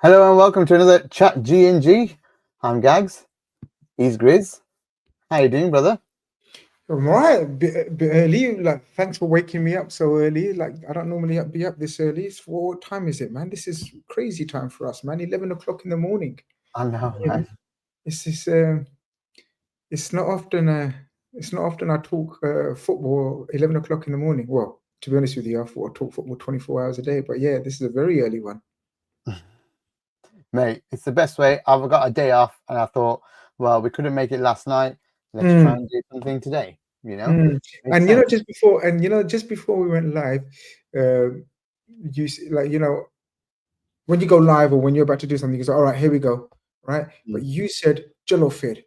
Hello and welcome to another Chat G&G. I'm Gags. He's Grizz. How you doing, brother? I'm right, bit early. Like, thanks for waking me up so early. Like, I don't normally be up this early. What time is it, man? This is crazy time for us, man. 11 o'clock in the morning. I know, You know, man. It's this. It's not often. It's not often I talk football 11 o'clock in the morning. Well, to be honest with you, I thought I talk football 24 hours a day. But yeah, this is a very early one. Mate, it's the best way. I've got a day off and I thought, well, we couldn't make it last night. Let's try and do something today, Mm. Makes And sense. just before we went live, uh, when you go live or when you're about to do something, you say, "All right, here we go," right? But you said "Jalofir."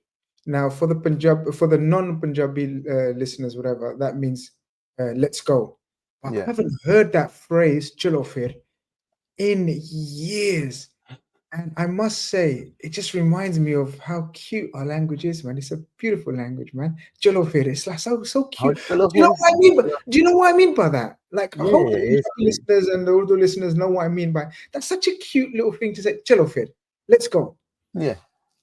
Now, for the non-Punjabi listeners, whatever that means, let's go. But I Yeah. haven't heard that phrase "Jalofir" in years. And I must say, it just reminds me of how cute our language is, man. It's a beautiful language, man. Jalofir, it's like so How cute. do you love Do you know him? what I mean? Do you know what I mean by that? Like, I Yeah, hope the it is Punjabi cute. listeners and the Urdu listeners know what I mean by that's such a cute little thing to say. Jalofir, let's go. Yeah.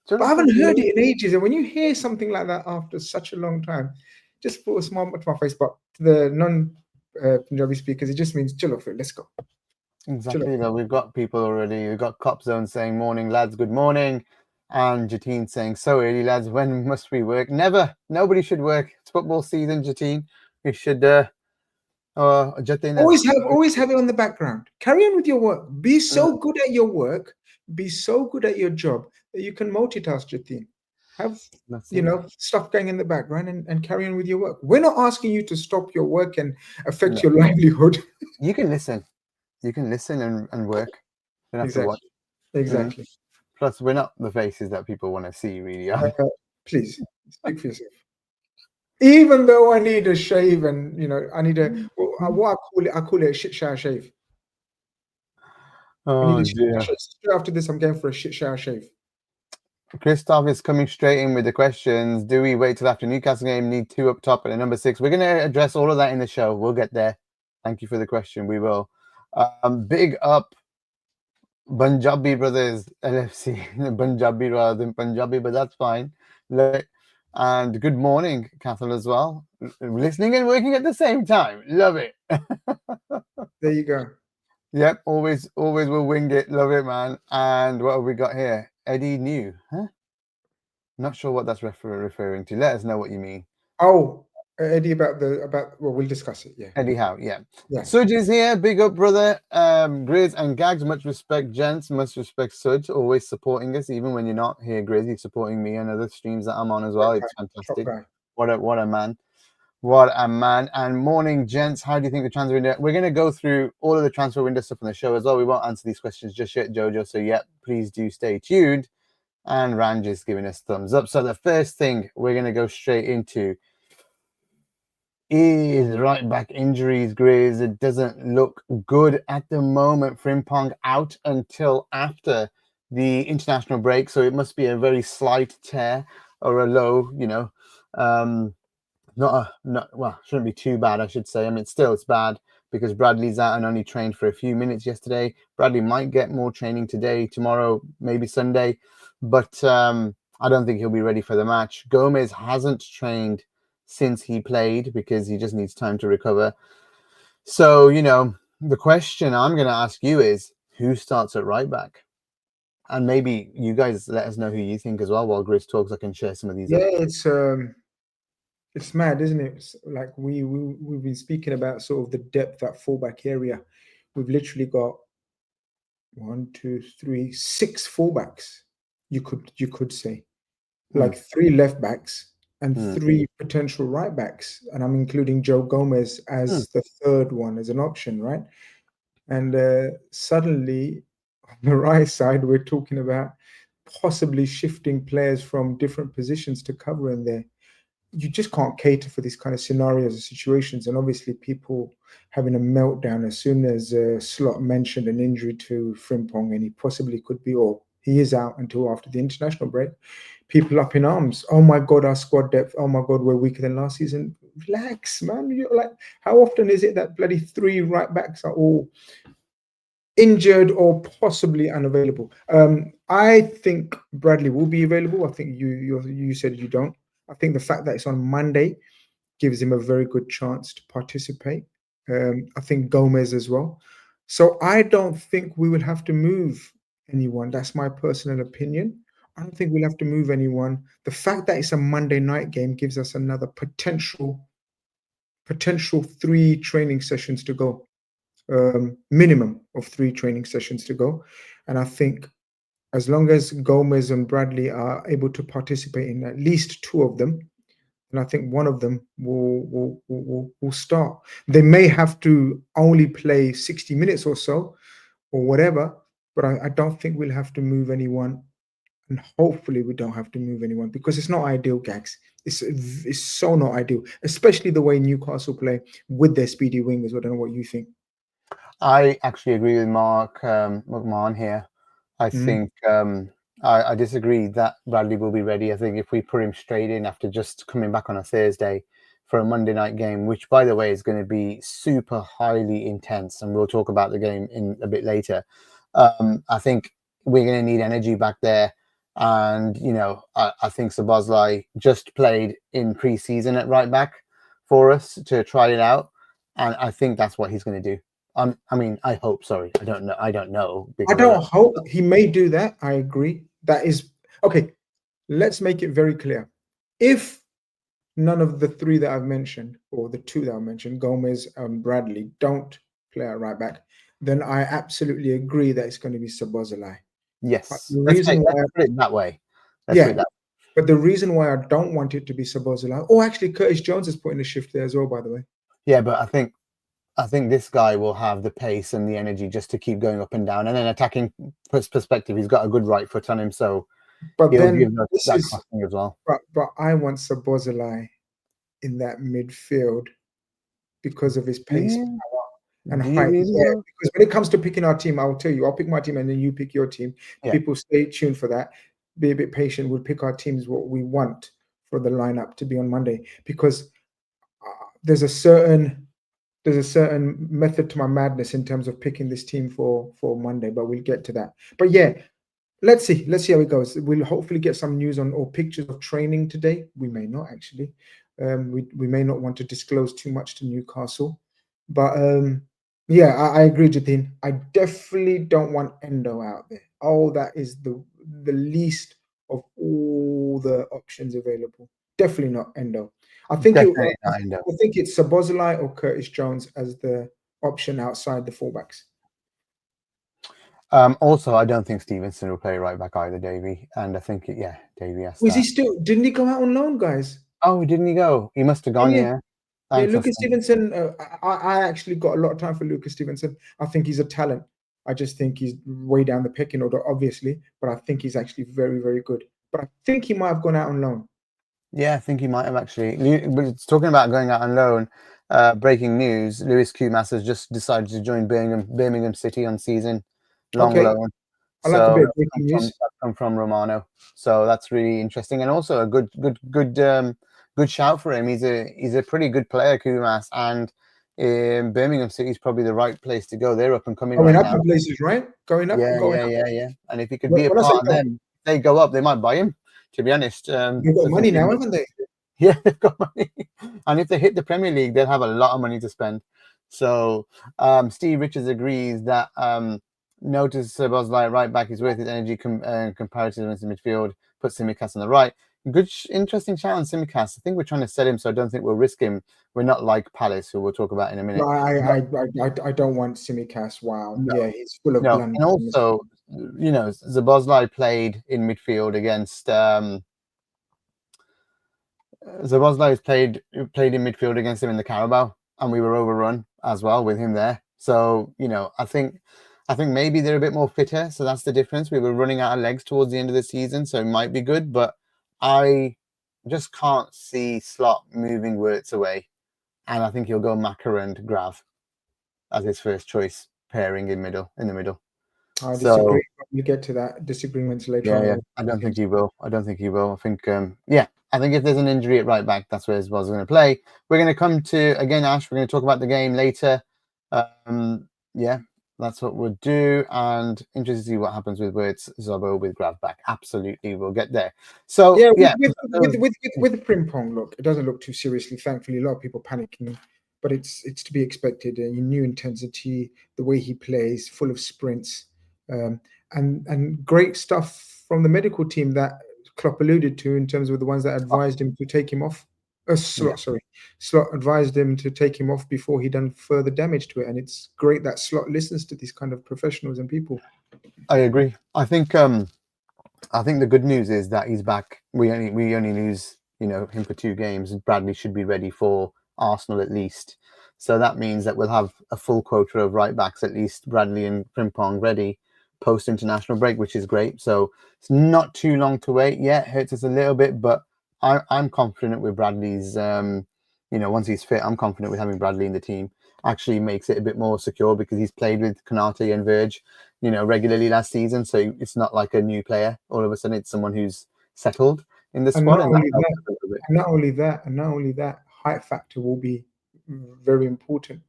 But I haven't heard it in ages. And when you hear something like that after such a long time, just put a smile to my face. But to the non-Punjabi speakers, it just means Jalofir, let's go. Exactly. Though we've got people already. We've got Cop Zone saying morning, lads, good morning. And Jatine saying, so early, lads, when must we work? Never. Nobody should work. It's football season, Jatine. We should Jatine has Always have it on the background. Carry on with your work. Be so good at your work, be so good at your job that you can multitask, Jatin. Have that's it. stuff going in the background and carry on with your work. We're not asking you to stop your work and affect No. your livelihood. You can listen. You can listen and work. You don't have to watch. Exactly. Plus, we're not the faces that people want to see, really. Please speak for yourself. Even though I need a shave and I need what I call it a shit shower shave. I need Oh a shit shower dear. shave. Straight after this, I'm going for a shit shower shave. Christoph is coming straight in with the questions. Do we wait till after Newcastle game? Need two up top and a number 6. We're going to address all of that in the show. We'll get there. Thank you for the question. We will. Big up Punjabi brothers, LFC. Punjabi rather than Punjabi, but that's fine. And good morning, Cathal, as well. Listening and working at the same time. Love it. There you go. Yep, always will wing it. Love it, man. And what have we got here? Eddie New, huh? Not sure what that's referring to. Let us know what you mean. Oh, Eddie, well, we'll discuss it. Yeah. Eddie Howe, yeah. Yeah. Suj is here. Big up, brother. Grizz and Gags, much respect, gents. Much respect, Suj. Always supporting us, even when you're not here, Grizz. You're supporting me and other streams that I'm on as well. It's fantastic. What a man. What a man. And morning, gents. How do you think the transfer window? We're going to go through all of the transfer window stuff on the show as well. We won't answer these questions just yet, Jojo. So, yeah, please do stay tuned. And Ranj is giving us thumbs up. So the first thing we're going to go straight into is right back injuries, Grizz. It doesn't look good at the moment. Frimpong out until after the international break. So it must be a very slight tear or a low, shouldn't be too bad, I should say. I mean, still it's bad because Bradley's out and only trained for a few minutes yesterday. Bradley might get more training today, tomorrow, maybe Sunday, but I don't think he'll be ready for the match. Gomez hasn't trained since he played because he just needs time to recover. So, the question I'm going to ask you is, who starts at right back? And maybe you guys let us know who you think as well while Grizz talks. I can share some of these. Yeah, it's mad, isn't it? It's like we've been speaking about sort of the depth at fullback area. We've literally got 6 fullbacks. You could say, like 3 left backs and 3 potential right backs, and I'm including Joe Gomez as the third one as an option, right? And suddenly on the right side, we're talking about possibly shifting players from different positions to cover in there. You just can't cater for these kind of scenarios and situations. And obviously, people having a meltdown as soon as Slot mentioned an injury to Frimpong, and he possibly could be, or he is out until after the international break. People up in arms. Oh my God, our squad depth. Oh my God, we're weaker than last season. Relax, man. You're like, how often is it that bloody 3 right backs are all injured or possibly unavailable. I think Bradley will be available. I think you said you don't. I think the fact that it's on Monday gives him a very good chance to participate. I think Gomez as well. So I don't think we will have to move anyone. That's my personal opinion. I don't think we'll have to move anyone. The fact that it's a Monday night game gives us another potential 3 training sessions to go. Minimum of 3 training sessions to go. And I think as long as Gomez and Bradley are able to participate in at least 2 of them, and I think one of them will start. They may have to only play 60 minutes or so, or whatever, but I don't think we'll have to move anyone, and hopefully we don't have to move anyone because it's not ideal, Gags. It's so not ideal, especially the way Newcastle play with their speedy wingers. I don't know what you think. I actually agree with Mark McMahon here. I think I disagree that Bradley will be ready. I think if we put him straight in after just coming back on a Thursday for a Monday night game, which, by the way, is going to be super highly intense, and we'll talk about the game in a bit later, I think we're going to need energy back there. And, I think Szoboszlai just played in pre-season at right back for us to try it out. And I think that's what he's going to do. I mean, I hope. Sorry, I don't know. I don't know. I don't hope. He may do that. I agree. That is okay. Let's make it very clear. If none of the 3 that I've mentioned, or the 2 that I mentioned, Gomez and Bradley, don't play at right back, then I absolutely agree that it's going to be Szoboszlai. Yes, let's put it that way. But the reason why I don't want it to be Szoboszlai, oh, actually, Curtis Jones is putting a shift there as well, by the way. Yeah, but I think this guy will have the pace and the energy just to keep going up and down. And then attacking perspective, he's got a good right foot on him, so but he'll then give us that crossing as well. But I want Szoboszlai in that midfield because of his pace and height. Really? Because when it comes to picking our team, I will tell you, I'll pick my team and then you pick your team. Yeah. People stay tuned for that. Be a bit patient. We'll pick our teams what we want for the lineup to be on Monday, because there's a certain method to my madness in terms of picking this team for Monday, but we'll get to that. But yeah, let's see how it goes. We'll hopefully get some news on or pictures of training today. We may not actually. We may not want to disclose too much to Newcastle, but yeah, I agree, Jatin. I definitely don't want Endo out there. Oh, that is the least of all the options available. Definitely not Endo. I think it's Szoboszlai or Curtis Jones as the option outside the fullbacks. Also, I don't think Stevenson will play right back either, Davey. And I think, Davey has Was he still? Didn't he go out on loan, guys? Oh, didn't he go? He must have gone, yeah. Yeah, Lucas Stevenson. I actually got a lot of time for Lucas Stevenson. I think he's a talent. I just think he's way down the pecking order, obviously. But I think he's actually very, very good. But I think he might have gone out on loan. Yeah, I think he might have actually. But it's talking about going out on loan. Breaking news: Lewis Kumas has just decided to join Birmingham City on season long loan. I like a bit of breaking news. Come from Romano, so that's really interesting, and also a good shout for him. He's a pretty good player, Kumas, and Birmingham City is probably the right place to go. They're up and coming going right up now. In places, right? Going up. Yeah. And if he could be a part of them, if they go up, they might buy him. To be honest, they've got money now, haven't they? Yeah, they've got money, and if they hit the Premier League, they'll have a lot of money to spend. So, Steve Richards agrees that notice Szoboszlai right back is worth his energy comparative in midfield. Put Tsimikas on the right. Good, interesting shout on Tsimikas. I think we're trying to set him, so I don't think we'll risk him. We're not like Palace, who we'll talk about in a minute. No, I don't want Tsimikas. Wow, no. Yeah, he's full of blunders. And also, Szoboszlai played in midfield against. Szoboszlai played in midfield against him in the Carabao, and we were overrun as well with him there. So I think maybe they're a bit more fitter, so that's the difference. We were running out of legs towards the end of the season, so it might be good, but I just can't see Slot moving Wirtz away, and I think he'll go Maka and Grav as his first choice pairing in the middle. I disagree. You get to that disagreements later on. Yeah. I don't think he will. I think I think if there's an injury at right back, that's where Szoboszlai's going to play. We're going to come to, again, Ash, we're going to talk about the game later. That's what we'll do, and interested to see what happens with Wirtz Zobo with Gravback. Absolutely, we'll get there. So Yeah, yeah, with Frimpong, look, it doesn't look too seriously. Thankfully, a lot of people panicking, but it's to be expected. New intensity, the way he plays, full of sprints, and great stuff from the medical team that Klopp alluded to in terms of the ones that advised him to take him off. Slot advised him to take him off before he done further damage to it, and it's great that Slot listens to these kind of professionals and people. I agree. I think the good news is that he's back. We only lose him for 2 games. Bradley should be ready for Arsenal at least. So that means that we'll have a full quota of right backs, at least Bradley and Frimpong ready post international break, which is great. So it's not too long to wait. Yeah, it hurts us a little bit, but I'm confident with Bradley's. Once he's fit, I'm confident with having Bradley in the team. Actually makes it a bit more secure because he's played with Konate and Verge, regularly last season. So it's not like a new player. All of a sudden, it's someone who's settled in the squad. And not only that, height factor will be very important,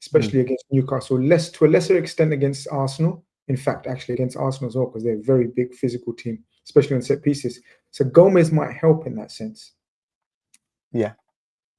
especially against Newcastle. To a lesser extent against Arsenal. In fact, actually against Arsenal as well, because they're a very big physical team, especially on set pieces. So Gomez might help in that sense. Yeah,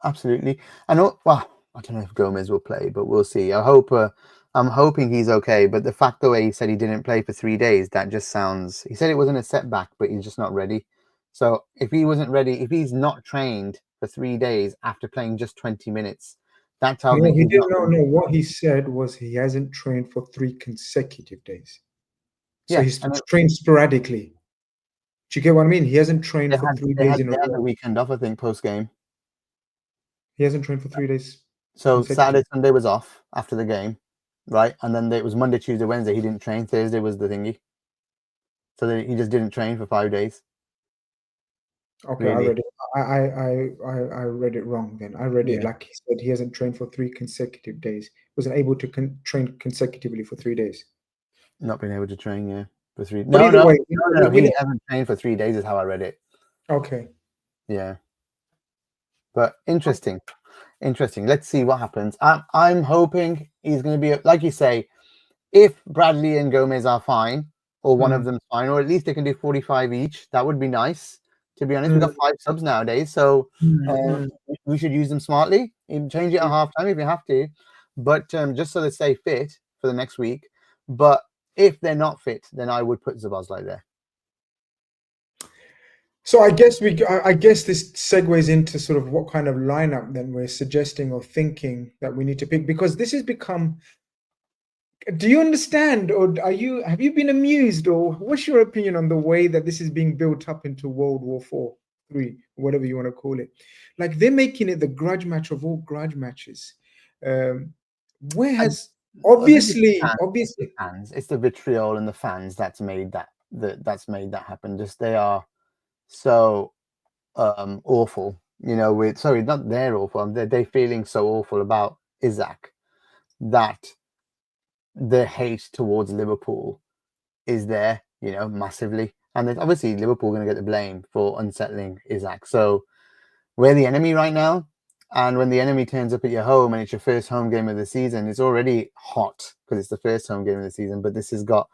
absolutely. I don't know if Gomez will play, but we'll see. I'm hoping he's okay. But the fact the way he said he didn't play for 3 days, that just sounds. He said it wasn't a setback, but he's just not ready. So if he wasn't ready, if he's not trained for 3 days after playing just 20 minutes, that tells me he didn't. No. What he said was he hasn't trained for 3 consecutive days. So he's trained sporadically. Do you get what I mean? He hasn't trained for 3 days in a row. They had the weekend off, I think, post game. He hasn't trained for 3 days. So Saturday, Sunday was off after the game, right? And then it was Monday, Tuesday, Wednesday. He didn't train. Thursday was the thingy. So he just didn't train for 5 days. Okay, really? I read it. I read it wrong. Then I read it like he said he hasn't trained for 3 consecutive days. Wasn't able to train consecutively for 3 days. Not being able to train, for 3. But either way, he hasn't trained for 3 days. Is how I read it. Okay. Yeah. But interesting. Let's see what happens. I'm hoping he's going to be, like you say, if Bradley and Gomez are fine, or one of them's fine, or at least they can do 45 each. That would be nice. To be honest, we've got 5 subs nowadays, so we should use them smartly. Change it at half time if you have to, but just so they stay fit for the next week. But if they're not fit, then I would put Zabazlai there. So I guess this segues into sort of what kind of lineup then we're suggesting or thinking that we need to pick, because this has become. Do you understand, or have you been amused, or what's your opinion on the way that this is being built up into World War IV, 3, whatever you want to call it? Like they're making it the grudge match of all grudge matches. Where has obviously fans? It's the vitriol and the fans that's made that happen. Just they are so awful. Not they're awful. They're feeling so awful about Isak that the hate towards Liverpool is there, massively. And then obviously Liverpool are going to get the blame for unsettling Isak. So we're the enemy right now. And when the enemy turns up at your home and it's your first home game of the season, it's already hot because it's the first home game of the season. But this has got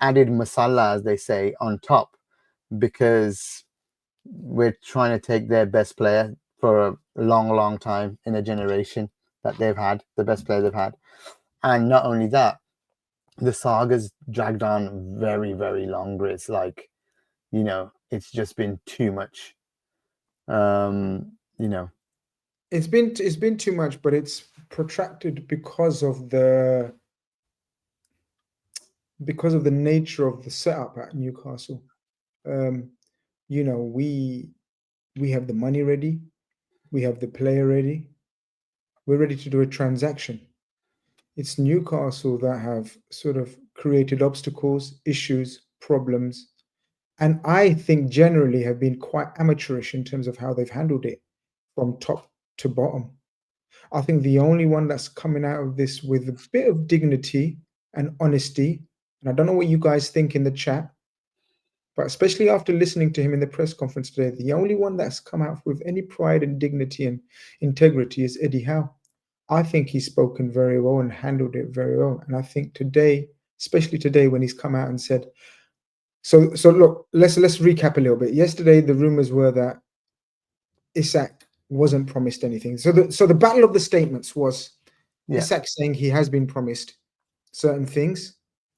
added masala, as they say, on top, because we're trying to take their best player for a long, long time in a generation that they've had, the best player they've had. And not only that, the saga's dragged on very, very long. It's like, it's just been too much. It's been too much, but it's protracted because of the nature of the setup at Newcastle. We have the money ready, we have the player ready, we're ready to do a transaction. It's Newcastle that have sort of created obstacles, issues, problems, and I think generally have been quite amateurish in terms of how they've handled it from top to bottom. I think the only one that's coming out of this with a bit of dignity and honesty, and I don't know what you guys think in the chat, but especially after listening to him in the press conference today, the only one that's come out with any pride and dignity and integrity is Eddie Howe. I think he's spoken very well and handled it very well. And I think today, especially today, when he's come out and said, so look, let's recap a little bit. Yesterday, the rumors were that Isak wasn't promised anything. So the battle of the statements was Isak saying he has been promised certain things,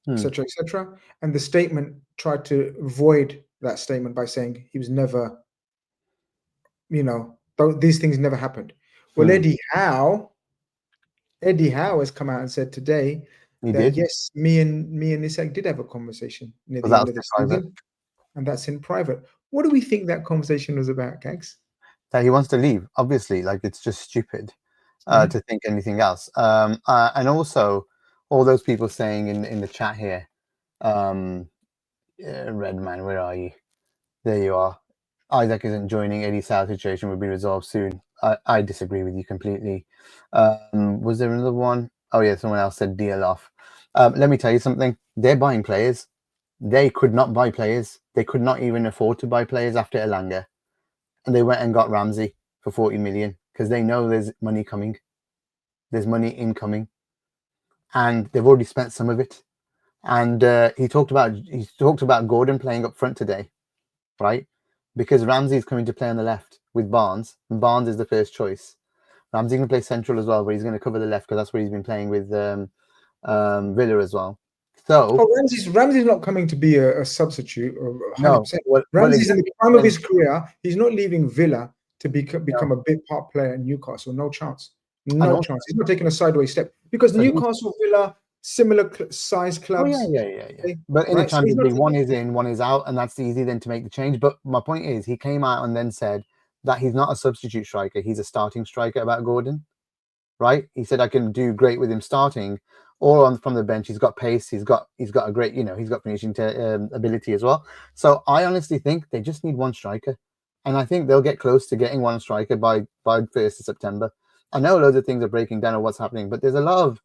etc., etc., and the statement tried to void that statement by saying he was never, these things never happened. Well, Eddie Howe has come out and said today that yes, me and Isak did have a conversation near the end of the season, and that's in private. What do we think that conversation was about, Gags? That he wants to leave. Obviously, like, it's just stupid to think anything else. And also, all those people saying in the chat here, Redman, where are you? There you are. Isak isn't joining. Eddie Howe's situation will be resolved soon. I disagree with you completely. Was there another one? Oh yeah, someone else said deal off. Let me tell you something. They're buying players. They could not buy players. They could not even afford to buy players after Elanga. And they went and got Ramsey for 40 million because they know there's money coming. There's money incoming. And they've already spent some of it. And he talked about Gordon playing up front today, right? Because Ramsey is coming to play on the left with Barnes, and Barnes is the first choice. Ramsey can play central as well, but he's going to cover the left because that's where he's been playing with Villa as well. So Ramsey's not coming to be a substitute or 100%. No, Ramsey's in the prime of his career. He's not leaving Villa to become a big part player at Newcastle. No chance. No chance. He's not taking a sideways step because Newcastle, Villa, similar size clubs. Oh, yeah. But in the Champions League, one is in, one is out, and that's easy then to make the change. But my point is, he came out and then said that he's not a substitute striker. He's a starting striker about Gordon, right? He said I can do great with him starting or from the bench. He's got pace. He's got a great, he's got finishing ability as well. So I honestly think they just need one striker, and I think they'll get close to getting one striker by 1st of September. I know loads of things are breaking down on what's happening, but there's a lot of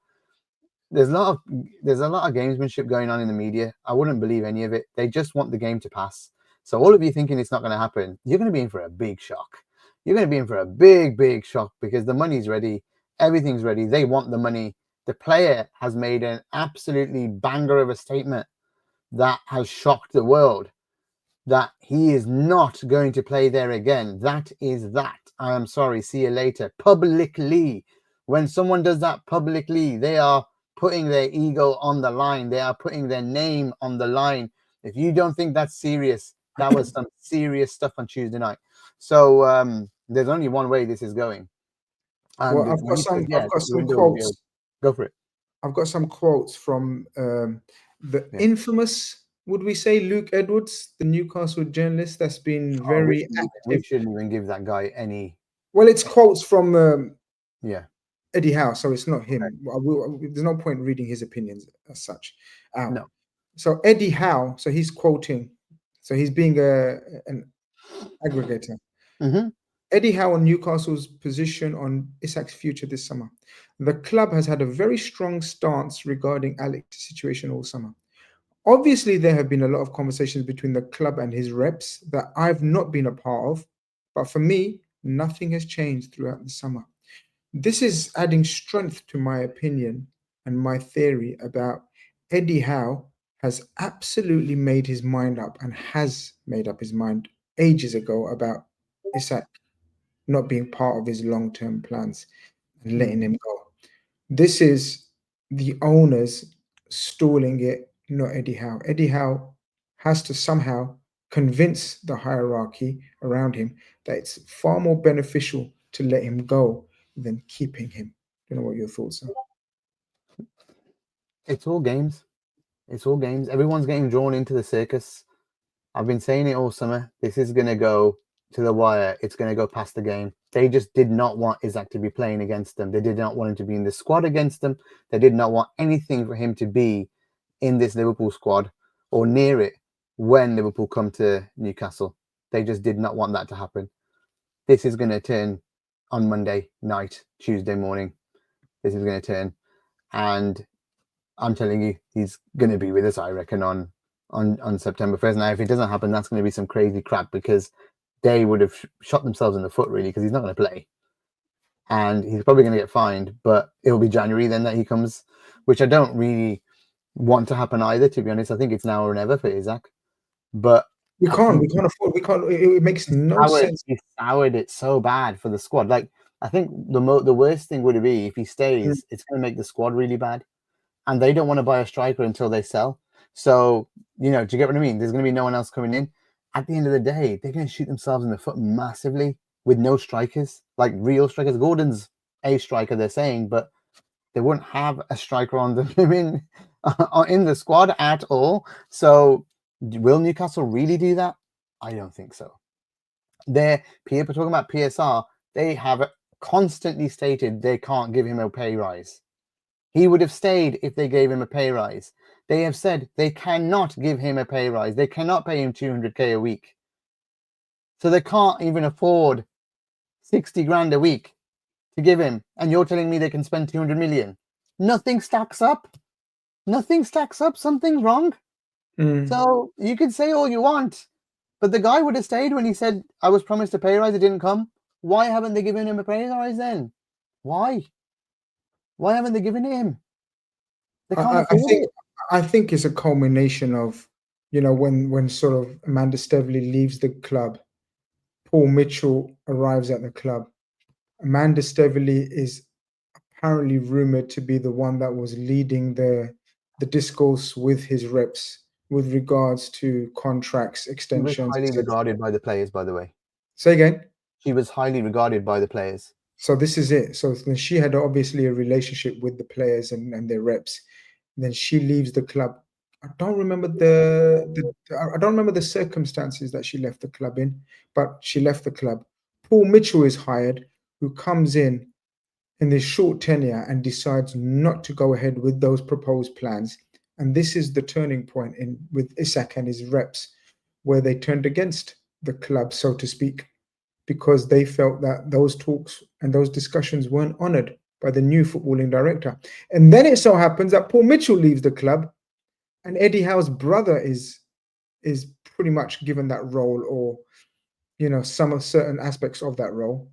gamesmanship going on in the media. I wouldn't believe any of it. They just want the game to pass. So all of you thinking it's not going to happen, you're going to be in for a big shock. You're going to be in for a big shock because the money's ready. Everything's ready. They want the money. The player has made an absolutely banger of a statement that has shocked the world, that he is not going to play there again. That is that. I am sorry. See you later. Publicly. When someone does that publicly, they are putting their ego on the line. They are putting their name on the line. If you don't think that's serious, that was some serious stuff on Tuesday night. So there's only one way this is going. And well, I've got some quotes. Go for it. I've got some quotes from the infamous, would we say, Luke Edwards, the Newcastle journalist that's been very active. We shouldn't even give that guy any. Well, it's quotes from Eddie Howe, so it's not him. There's no point reading his opinions as such. No. So Eddie Howe, so he's quoting, so he's being an aggregator. Mm-hmm. Eddie Howe on Newcastle's position on Isak's future this summer. The club has had a very strong stance regarding Alex's situation all summer. Obviously, there have been a lot of conversations between the club and his reps that I've not been a part of, but for me, nothing has changed throughout the summer. This is adding strength to my opinion and my theory about Eddie Howe has absolutely made his mind up and has made up his mind ages ago about Isak not being part of his long-term plans and letting him go. This is the owners stalling it, not Eddie Howe. Eddie Howe has to somehow convince the hierarchy around him that it's far more beneficial to let him go than keeping him. I don't know what your thoughts are. It's all games. It's all games. Everyone's getting drawn into the circus. I've been saying it all summer. This is going to go to the wire. It's going to go past the game. They just did not want Isak to be playing against them. They did not want him to be in the squad against them. They did not want anything for him to be in this Liverpool squad or near it when Liverpool come to Newcastle. They just did not want that to happen. This is going to turn on Monday night, Tuesday morning. This is going to turn. And I'm telling you, he's going to be with us, I reckon, on September 1st. Now, if it doesn't happen, that's going to be some crazy crap because they would have shot themselves in the foot, really, because he's not going to play. and he's probably going to get fined. But it'll be January then that he comes, which I don't really want to happen either. To be honest, I think it's now or never for Isak. But We I can't think afford. We can't. It makes no sense. he soured it so bad for the squad. Like I think the worst thing would be if he stays, it's going to make the squad really bad, and they don't want to buy a striker until they sell. So do you get what I mean? There's going to be no one else coming in. At the end of the day, they're going to shoot themselves in the foot massively with no strikers, like real strikers. Gordon's a striker, they're saying, but they wouldn't have a striker on the in the squad at all. So will Newcastle really do that? I don't think so. People talking about PSR, they have constantly stated they can't give him a pay rise. He would have stayed if they gave him a pay rise. They have said they cannot give him a pay rise. They cannot pay him 200k a week. So they can't even afford 60 grand a week to give him. And you're telling me they can spend 200 million. Nothing stacks up. Nothing stacks up. Something's wrong. So you can say all you want, but the guy would have stayed when he said, I was promised a pay rise, it didn't come. Why haven't they given him a pay rise then? Why? Why haven't they given it him? They can't afford it. I think it's a culmination of, when sort of Amanda Stevely leaves the club, Paul Mitchell arrives at the club. Amanda Stevely is apparently rumored to be the one that was leading the discourse with his reps with regards to contracts, extensions. She was highly regarded by the players, by the way. Say again? She was highly regarded by the players. So this is it. So she had obviously a relationship with the players and their reps. And then she leaves the club. I don't remember the circumstances that she left the club in, but she left the club. Paul Mitchell is hired, who comes in this short tenure and decides not to go ahead with those proposed plans. And this is the turning point with Isak and his reps, where they turned against the club, so to speak, because they felt that those talks and those discussions weren't honored by the new footballing director. And then it so happens that Paul Mitchell leaves the club, and Eddie Howe's brother is pretty much given that role, or some of certain aspects of that role.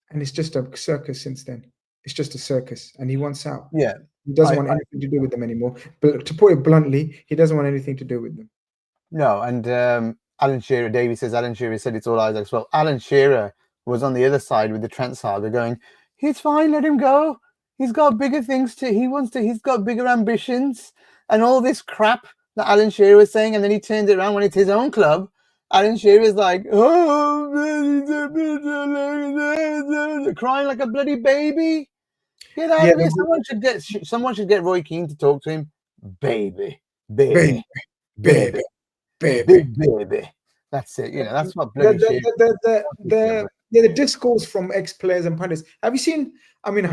And it's just a circus since then. It's just a circus, and he wants out. Yeah. He doesn't want anything to do with them anymore. But to put it bluntly, he doesn't want anything to do with them. No, and Alan Shearer, Davey says Alan Shearer said it's all Isaac. Well, Alan Shearer was on the other side with the Trent saga going, he's fine, let him go. He's got bigger things he's got bigger ambitions and all this crap that Alan Shearer was saying. And then he turns it around when it's his own club. Alan Shearer is like, crying like a bloody baby. Get out of here. Someone should get Roy Keane to talk to him. Baby. Baby. That's it. That's what bloody the discourse from ex-players and pundits. Have you seen? I mean,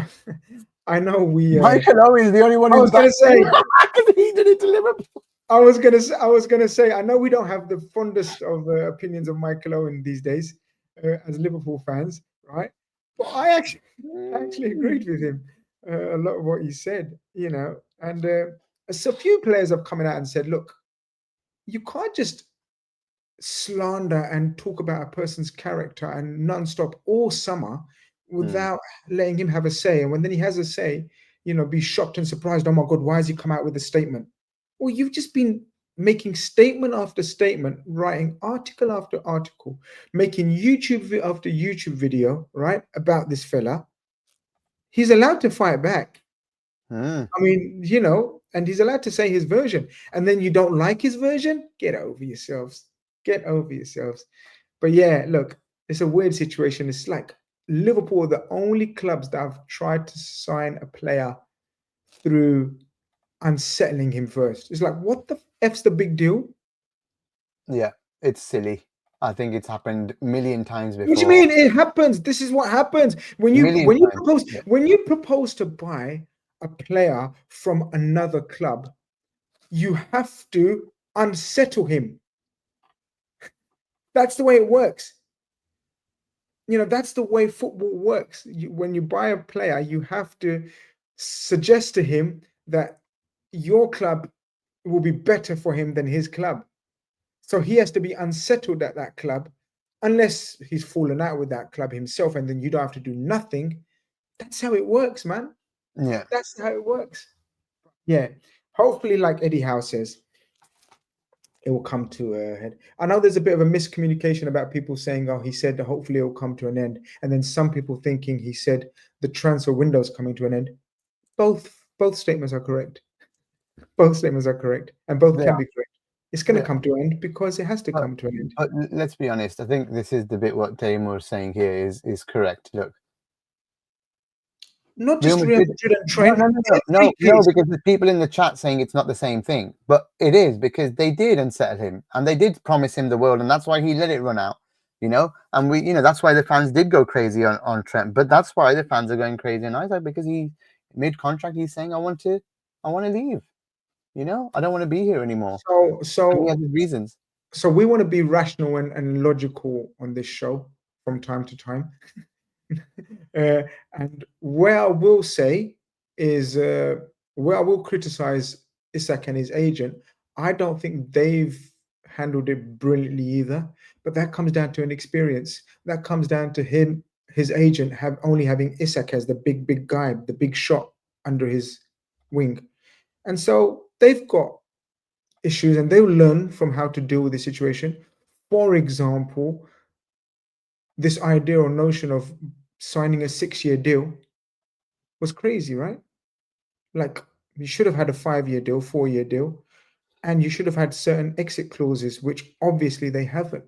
I know we. Michael Owen is the only one. I was going to say he did it to Liverpool. I was gonna say. I know we don't have the fondest of opinions of Michael Owen these days as Liverpool fans, right? But I actually agreed with him a lot of what he said. And so few players have come out and said, look, you can't just slander and talk about a person's character and non-stop all summer without letting him have a say. And when then he has a say, be shocked and surprised. Oh my God, why has he come out with a statement? Well, you've just been making statement after statement, writing article after article, making YouTube after YouTube video, right, about this fella. He's allowed to fight back. I mean, and he's allowed to say his version. And then you don't like his version? Get over yourselves. Get over yourselves. But yeah, look, it's a weird situation. It's like Liverpool are the only clubs that have tried to sign a player through unsettling him first. It's like, what the F's the big deal? Yeah, it's silly. I think it's happened a million times before. What do you mean it happens? This is what happens when you propose to buy a player from another club. You have to unsettle him. That's the way it works. That's the way football works. When you buy a player, you have to suggest to him that your club will be better for him than his club. So he has to be unsettled at that club, unless he's fallen out with that club himself, and then you don't have to do nothing. That's how it works, man. Yeah. That's how it works. Yeah. Hopefully, like Eddie Howe says, it will come to a head. I know there's a bit of a miscommunication about people saying, "Oh, he said that hopefully it will come to an end," and then some people thinking he said the transfer window is coming to an end. Both statements are correct. Both statements are correct, and both They can are. be correct. It's going to Yeah. come to an end because it has to But, come to an end. but let's be honest. I think this is the bit what Taymur is saying here is correct. Look, Not Real just Real Madrid. Madrid and No, Trent. no, no, no, Every no, case. because there's people in the chat saying it's not the same thing, but it is because they did unsettle him and they did promise him the world, and that's why he let it run out. And that's why the fans did go crazy on Trent, but that's why the fans are going crazy on Isaac because he mid contract he's saying I want to leave. I don't want to be here anymore. And he has his reasons. So we want to be rational and logical on this show from time to time. And where I will say is where I will criticize Isak and his agent, I don't think they've handled it brilliantly either. But that comes down to an experience. That comes down to his agent only having Isak as the big guy, the big shot under his wing. And so they've got issues and they'll learn from how to deal with the situation. For example, this idea or notion of signing a 6-year deal was crazy, right? Like, you should have had a 5-year deal, 4-year deal, and you should have had certain exit clauses, which obviously they haven't,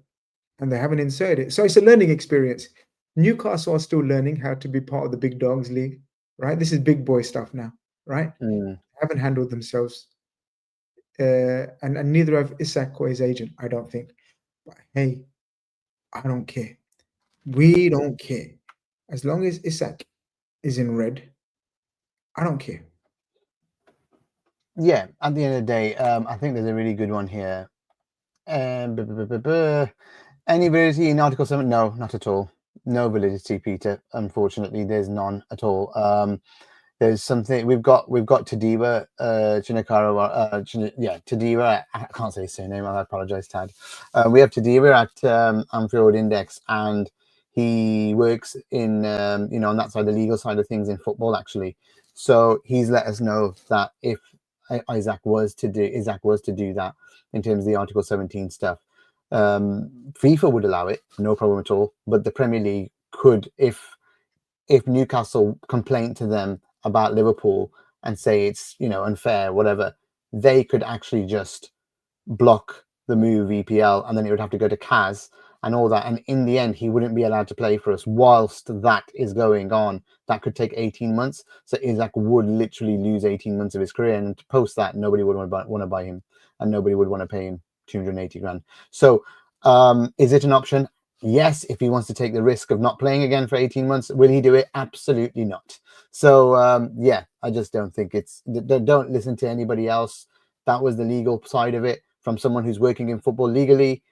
and they haven't inserted it. So it's a learning experience. Newcastle are still learning how to be part of the big dogs league, right? This is big boy stuff now, right? Haven't handled themselves. And neither have Isak or his agent, I don't think. But hey, I don't care. We don't care. As long as Isak is in red, I don't care. Yeah, at the end of the day, I think there's a really good one here. Any validity in Article 7? No, not at all. No validity, Peter. Unfortunately, there's none at all. There's something we've got Tadiwa, Tadiwa. I can't say his surname. I apologize, Tad. We have Tadiwa at Anfield Index, and he works in on that side, the legal side of things in football, actually. So he's let us know that if Isaac was to do that in terms of the Article 17 stuff, FIFA would allow it, no problem at all. But the Premier League could, if Newcastle complained to them about Liverpool and say it's unfair, whatever, they could actually just block the move EPL, and then it would have to go to CAS and all that. And in the end, he wouldn't be allowed to play for us whilst that is going on. That could take 18 months. So Isaac would literally lose 18 months of his career. And to post that, nobody would want to buy him, and nobody would want to pay him 280 grand. So is it an option? Yes, if he wants to take the risk of not playing again for 18 months, will he do it? Absolutely not. So, yeah, I just don't think don't listen to anybody else. That was the legal side of it from someone who's working in football legally.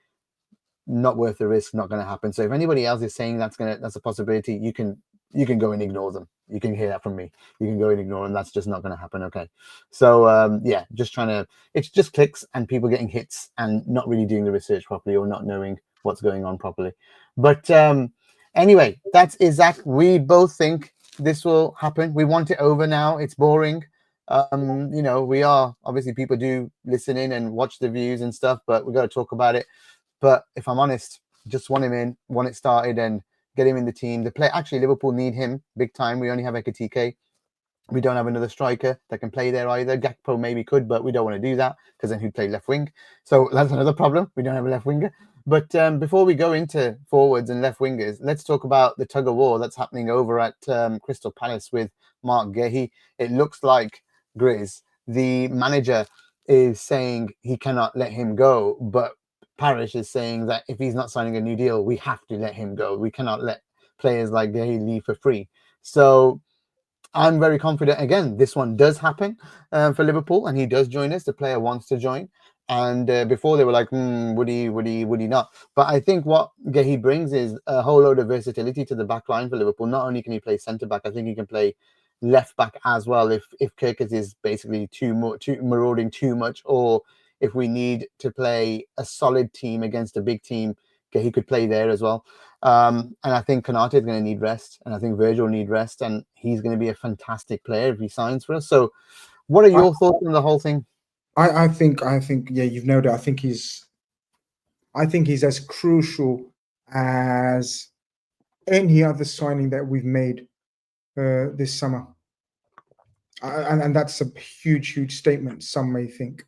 Not worth the risk, not going to happen. So if anybody else is saying that's a possibility, you can go and ignore them. You can hear that from me. You can go and ignore them. That's just not going to happen. Okay. So yeah, it's just clicks and people getting hits and not really doing the research properly or not knowing what's going on properly. But anyway, that's Isaac. We both think this will happen. We want it over now. It's boring. We are obviously, people do listen in and watch the views and stuff, but we got to talk about it. But if I'm honest, just want him in, want it started, and get him in the team. Actually, Liverpool need him big time. We only have Ekatike. We don't have another striker that can play there either. Gakpo maybe could, but we don't want to do that because then he'd play left wing. So that's another problem. We don't have a left winger. But before we go into forwards and left wingers, let's talk about the tug of war that's happening over at Crystal Palace with Mark Gahey. It looks like Grizz, the manager, is saying he cannot let him go, but Parish is saying that if he's not signing a new deal, we have to let him go. We cannot let players like Gahey leave for free. So I'm very confident. Again, this one does happen for Liverpool, and he does join us. The player wants to join. And before they were like, would he not? But I think what Gahey brings is a whole load of versatility to the back line for Liverpool. Not only can he play centre back, I think he can play left back as well. If Kirkus is basically too marauding too much, or if we need to play a solid team against a big team, he could play there as well. And I think Konate is going to need rest, and I think Virgil will need rest, and he's going to be a fantastic player if he signs for us. So, what are your thoughts on the whole thing? I think, yeah, you've nailed it. I think he's as crucial as any other signing that we've made this summer. And that's a huge statement, some may think,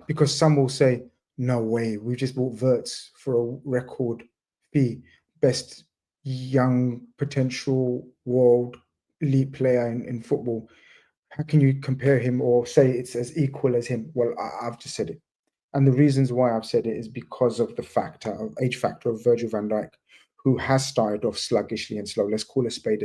because some will say, no way, we just bought Wirtz for a record fee, best young potential world elite player in football. How can you compare him or say it's as equal as him? Well, I've just said it. And the reasons why I've said it is because of the age factor of Virgil van Dijk, who has started off sluggishly and slow. Let's call a spade,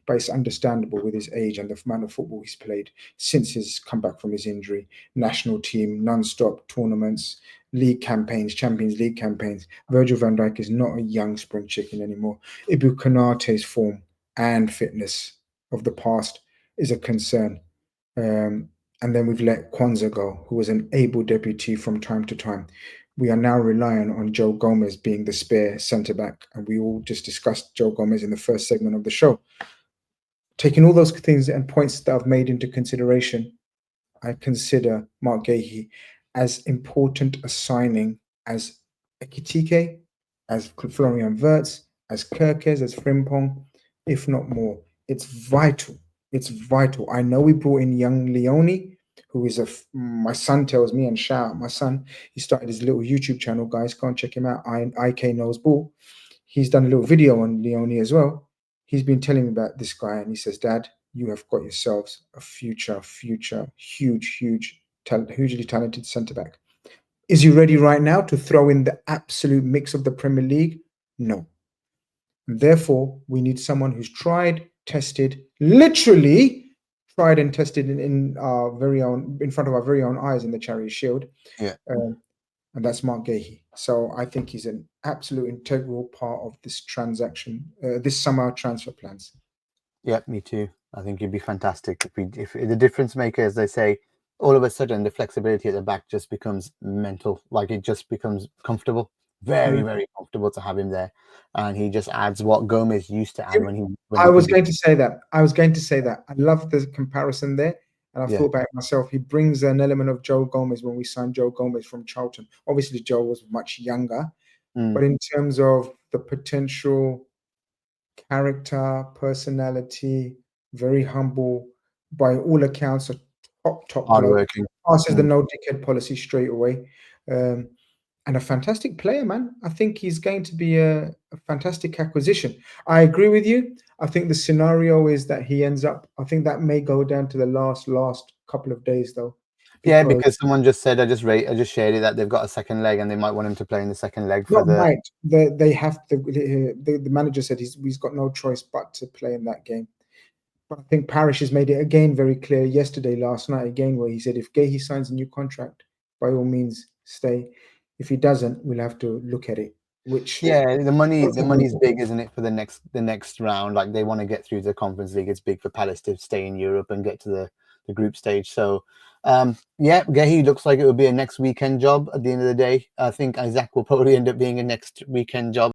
but it's understandable with his age and the amount of football he's played since his comeback from his injury. National team, non-stop tournaments, league campaigns, Champions League campaigns. Virgil van Dijk is not a young spring chicken anymore. Ibu Konate's form and fitness of the past is a concern. And then we've let Kwanzaa go, who was an able deputy from time to time. We are now relying on Joe Gomez being the spare centre back, and we all just discussed Joe Gomez in the first segment of the show. Taking all those things and points that I've made into consideration, I consider Mark Gahey as important a signing as Ekitike, as Florian Wirtz, as Kerkez, as Frimpong, if not more. It's vital. It's vital. I know we brought in young Leone, who is my son tells me, and shout out my son. He started his little YouTube channel, guys. Go and check him out. IK Knows Ball. He's done a little video on Leone as well. He's been telling me about this guy, and he says, Dad, you have got yourselves a future, hugely talented centre back. Is he ready right now to throw in the absolute mix of the Premier League? No. Therefore, we need someone who's tried, tested, literally tried and tested in our very own, in front of our very own eyes in the Charity Shield. Yeah. And that's Mark Gahey. So I think he's an absolute integral part of this transaction, this summer transfer plans. Yeah, me too. I think he'd be fantastic if the difference maker, as they say, all of a sudden the flexibility at the back just becomes mental. Like it just becomes comfortable, very comfortable to have him there, and he just adds what Gomez used to add when he. I was going to say that. I love the comparison there. And I thought about it myself. He brings an element of Joe Gomez when we signed Joe Gomez from Charlton. Obviously, Joe was much younger. But in terms of the potential character, personality, very humble, by all accounts, a top hardworking, passes the no dickhead policy straight away. And a fantastic player, man. I think he's going to be a fantastic acquisition. I agree with you. I think the scenario is that he ends up, I think that may go down to the last couple of days, though. Because someone just said, I just shared it, that they've got a second leg and they might want him to play in the second leg for they have to. The manager said he's got no choice but to play in that game. But I think Parish has made it again very clear last night again, where he said if Gahey signs a new contract, by all means stay. If he doesn't, we'll have to look at it. The money's big, isn't it, for the next round? Like they want to get through the Conference League. It's big for Palace to stay in Europe and get to the group stage. So Gahey looks like it will be a next weekend job at the end of the day. I think Isak will probably end up being a next weekend job.